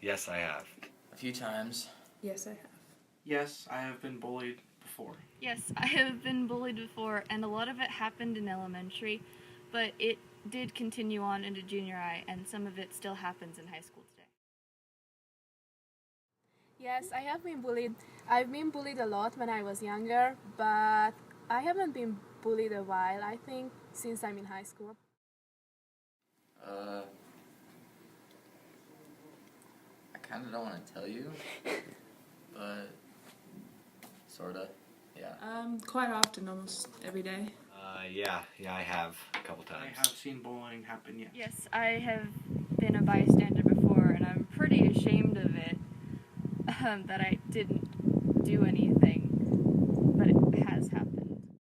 Yes, I have. A few times. Yes, I have. Yes, I have been bullied before. Yes, I have been bullied before, and a lot of it happened in elementary, but it did continue on into junior high, and some of it still happens in high school today. Yes, I have been bullied. I've been bullied a lot when I was younger, but I haven't been bullied a while, I think, since I'm in high school. I kind of don't want to tell you, but sorta, yeah. Quite often, almost every day. Yeah, I have a couple times. I have seen bullying happen, yes. Yes, I have been a bystander before, and I'm pretty ashamed of it, that I didn't do anything, but it has happened.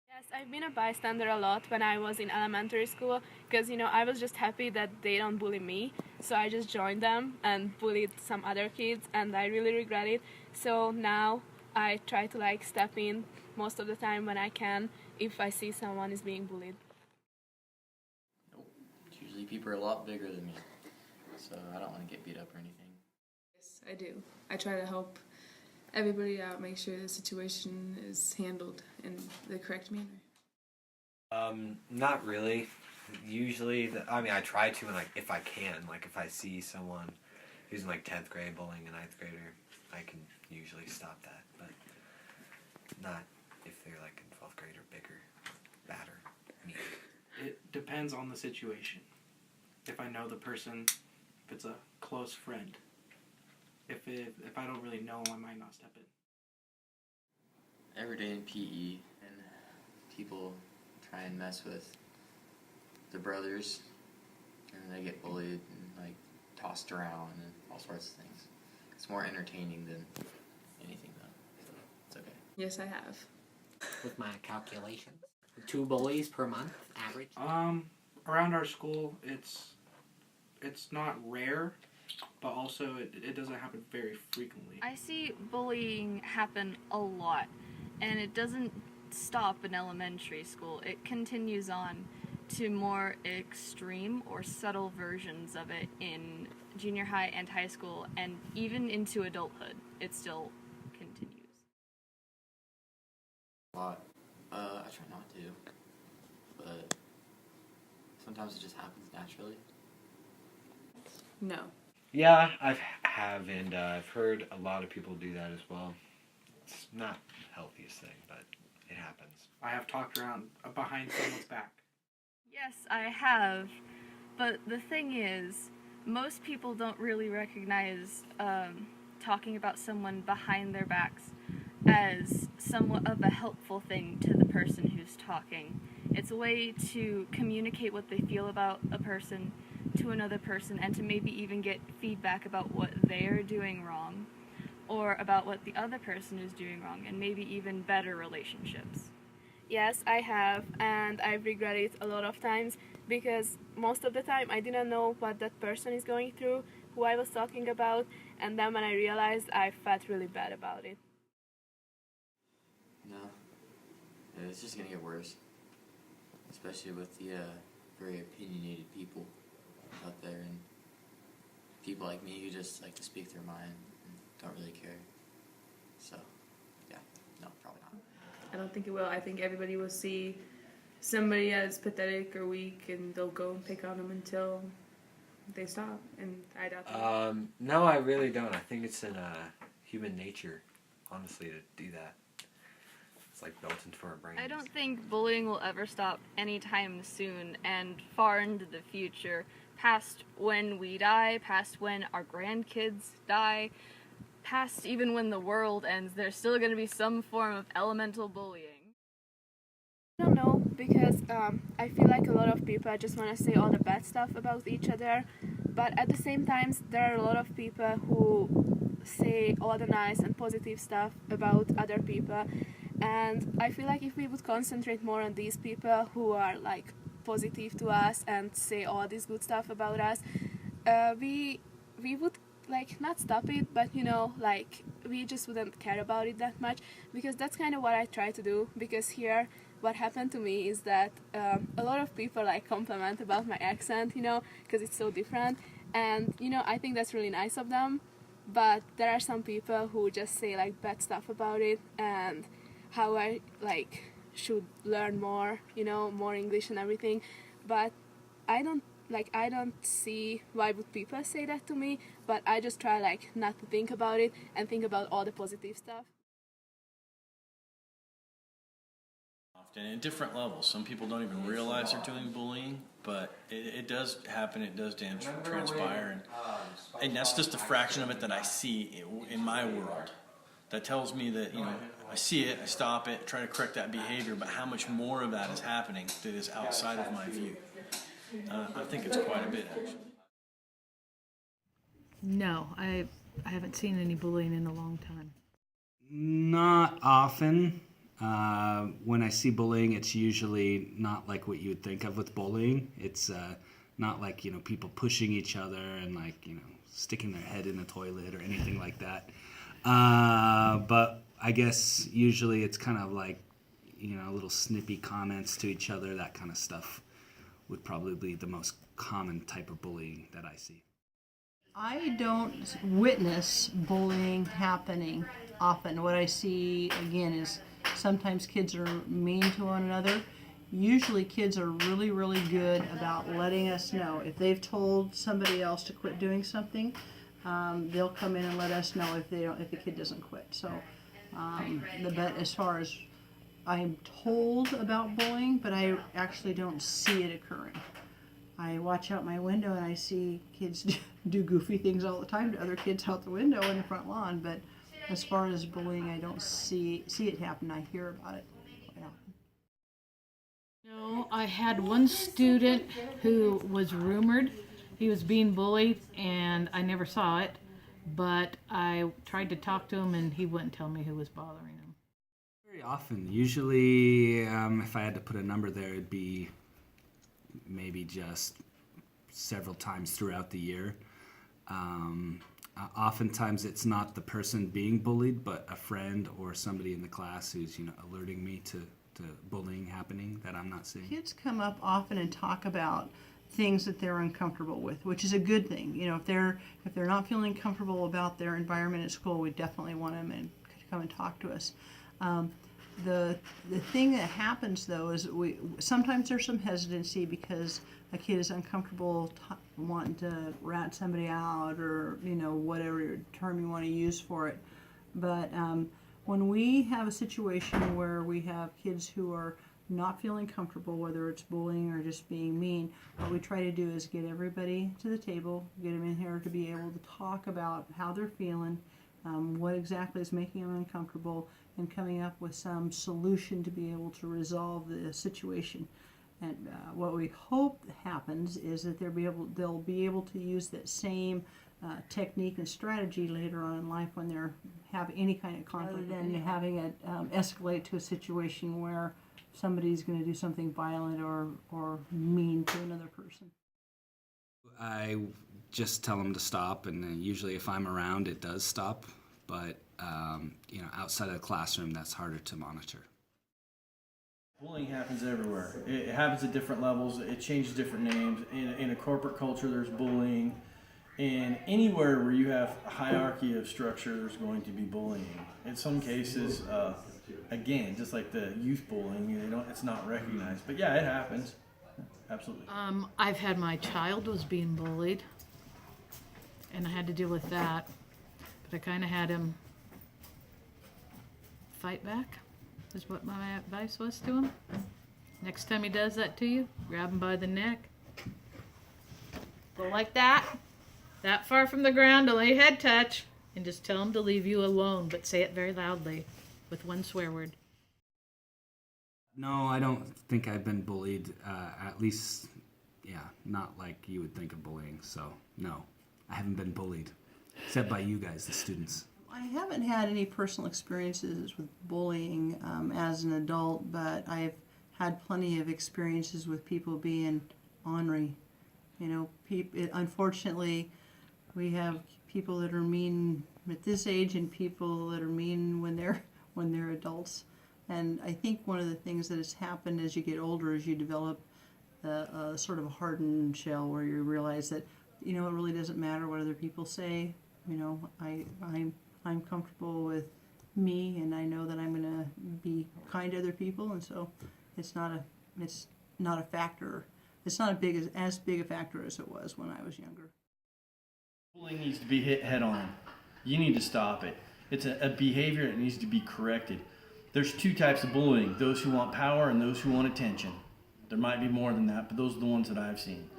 Yes, I've been a bystander a lot when I was in elementary school because, I was just happy that they don't bully me. So I just joined them and bullied some other kids, and I really regret it. So now I try to step in most of the time when I can if I see someone is being bullied. Nope. Usually people are a lot bigger than me, so I don't want to get beat up or anything. Yes, I do. I try to help everybody out, make sure the situation is handled in the correct manner. Not really. Usually, I try to, and if I can, if I see someone who's in 10th grade bullying a 9th grader, I can usually stop that, but not if they're in 12th grade or bigger, badder, mean. It depends on the situation. If I know the person, if it's a close friend. If I don't really know, I might not step in. Every day in PE, and people try and mess with the brothers, and they get bullied and tossed around and all sorts of things. It's more entertaining than anything, though, so it's okay. Yes, I have. With my calculations, 2 bullies per month average. Around our school, it's not rare, but also it doesn't happen very frequently. I see bullying happen a lot, and it doesn't stop in elementary school. It continues on to more extreme or subtle versions of it in junior high and high school, and even into adulthood. It still continues. A lot. I try not to, but sometimes it just happens naturally. No. Yeah, I have, and I've heard a lot of people do that as well. It's not the healthiest thing, but it happens. I have talked around behind someone's back. Yes, I have, but the thing is, most people don't really recognize talking about someone behind their backs as somewhat of a helpful thing to the person who's talking. It's a way to communicate what they feel about a person to another person, and to maybe even get feedback about what they're doing wrong, or about what the other person is doing wrong, and maybe even better relationships. Yes, I have, and I've regretted it a lot of times because most of the time I didn't know what that person is going through, who I was talking about, and then when I realized, I felt really bad about it. No. Yeah, it's just gonna get worse. Especially with the very opinionated people out there, and people like me who just like to speak their mind and don't really care. So, yeah, no, probably not. I don't think it will. I think everybody will see somebody as pathetic or weak, and they'll go and pick on them until they stop, and I doubt that. No, I really don't. I think it's in human nature, honestly, to do that. It's built into our brains. I don't think bullying will ever stop anytime soon, and far into the future, past when we die, past when our grandkids die, past even when the world ends, there's still going to be some form of elemental bullying. I don't know, because I feel like a lot of people just want to say all the bad stuff about each other, but at the same time, there are a lot of people who say all the nice and positive stuff about other people, and I feel like if we would concentrate more on these people who are positive to us and say all this good stuff about us, we would like not stop it, but you know, like we just wouldn't care about it that much, because that's kind of what I try to do. Because here, what happened to me is that a lot of people like compliment about my accent, you know, because it's so different, and you know, I think that's really nice of them. But there are some people who just say like bad stuff about it, and how I like should learn more, you know, more English and everything. But I don't see why would people say that to me, but I just try like not to think about it and think about all the positive stuff. Often at different levels. Some people don't even realize they're doing bullying, but it does happen. It does transpire, and that's just a fraction of it that I see in my world. That tells me that, you know, I see it, I stop it, try to correct that behavior, but how much more of that is happening that is outside of my view? I think it's quite a bit, actually. No, I haven't seen any bullying in a long time. Not often. When I see bullying, it's usually not like what you would think of with bullying. It's not like, you know, people pushing each other and like, you know, sticking their head in the toilet or anything like that. But I guess usually it's kind of like, you know, little snippy comments to each other, that kind of stuff would probably be the most common type of bullying that I see. I don't witness bullying happening often. What I see, again, is sometimes kids are mean to one another. Usually kids are really, really good about letting us know. If they've told somebody else to quit doing something, they'll come in and let us know if the kid doesn't quit. So, but as far as I'm told about bullying, but I actually don't see it occurring. I watch out my window and I see kids do goofy things all the time to other kids out the window in the front lawn, but as far as bullying, I don't see it happen. I hear about it quite often. No, I had one student who was rumored he was being bullied, and I never saw it, but I tried to talk to him and he wouldn't tell me who was bothering him. Very often. Usually, if I had to put a number there, it'd be maybe just several times throughout the year. Oftentimes it's not the person being bullied, but a friend or somebody in the class who's, you know, alerting me to bullying happening that I'm not seeing. Kids come up often and talk about things that they're uncomfortable with, which is a good thing. You know, if they're not feeling comfortable about their environment at school, we definitely want them to come and talk to us. The thing that happens though is sometimes there's some hesitancy because a kid is uncomfortable wanting to rat somebody out, or, you know, whatever term you want to use for it. But when we have a situation where we have kids who are not feeling comfortable, whether it's bullying or just being mean, what we try to do is get everybody to the table, get them in here to be able to talk about how they're feeling, what exactly is making them uncomfortable, and coming up with some solution to be able to resolve the situation. And what we hope happens is that they'll be able to use that same technique and strategy later on in life when they have any kind of conflict, rather than having it escalate to a situation where somebody's going to do something violent or mean to another person. I just tell them to stop, and then usually if I'm around, it does stop. But you know, outside of the classroom, that's harder to monitor. Bullying happens everywhere. It happens at different levels. It changes different names. In a corporate culture, there's bullying. And anywhere where you have a hierarchy of structure, there's going to be bullying. In some cases, again, just like the youth bullying, it's not recognized. But yeah, it happens. Absolutely. I've had my child was being bullied, and I had to deal with that. But I kind of had him fight back, is what my advice was to him. Next time he does that to you, grab him by the neck. Go like that far from the ground, to lay head touch, and just tell him to leave you alone, but say it very loudly with one swear word. No, I don't think I've been bullied, at least, not like you would think of bullying. So, no, I haven't been bullied, except by you guys, the students. I haven't had any personal experiences with bullying as an adult, but I've had plenty of experiences with people being ornery. You know, unfortunately, We have people that are mean at this age and people that are mean when they're adults. And I think one of the things that has happened as you get older is you develop a sort of a hardened shell where you realize that, you know, it really doesn't matter what other people say. You know, I'm comfortable with me, and I know that I'm going to be kind to other people, and so it's not a factor. It's not as big a factor as it was when I was younger. Bullying needs to be hit head on. You need to stop it. It's a behavior that needs to be corrected. There's two types of bullying: those who want power and those who want attention. There might be more than that, but those are the ones that I've seen.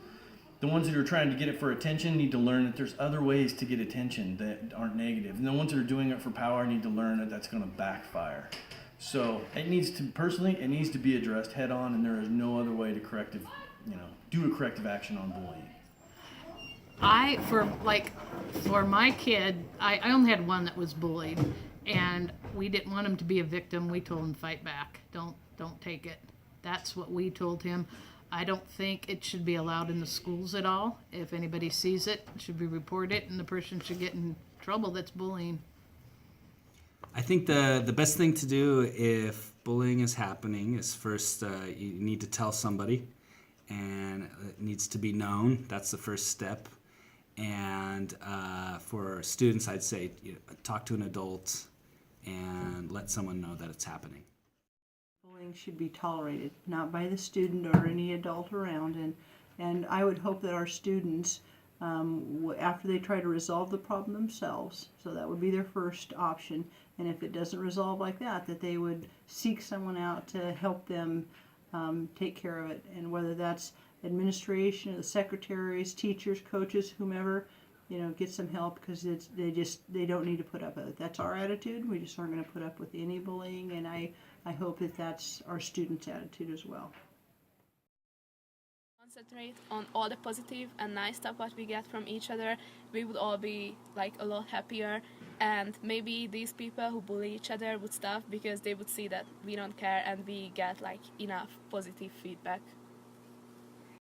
The ones that are trying to get it for attention need to learn that there's other ways to get attention that aren't negative. And the ones that are doing it for power need to learn that that's going to backfire. So it needs to be addressed head on, and there is no other way to do a corrective action on bullying. For my kid, I only had one that was bullied, and we didn't want him to be a victim. We told him fight back. Don't take it. That's what we told him. I don't think it should be allowed in the schools at all. If anybody sees it, it should be reported, and the person should get in trouble that's bullying. I think the best thing to do if bullying is happening is first you need to tell somebody, and it needs to be known. That's the first step. And for students, I'd say talk to an adult and let someone know that it's happening. Bullying should be tolerated, not by the student or any adult around. And I would hope that our students, after they try to resolve the problem themselves, so that would be their first option, and if it doesn't resolve like that, that they would seek someone out to help them take care of it. And whether that's administration, the secretaries, teachers, coaches, whomever, get some help, because they don't need to put up with it. That's our attitude. We just aren't going to put up with any bullying, and I hope that that's our students' attitude as well. Concentrate on all the positive and nice stuff what we get from each other, we would all be a lot happier, and maybe these people who bully each other would stop because they would see that we don't care and we get enough positive feedback.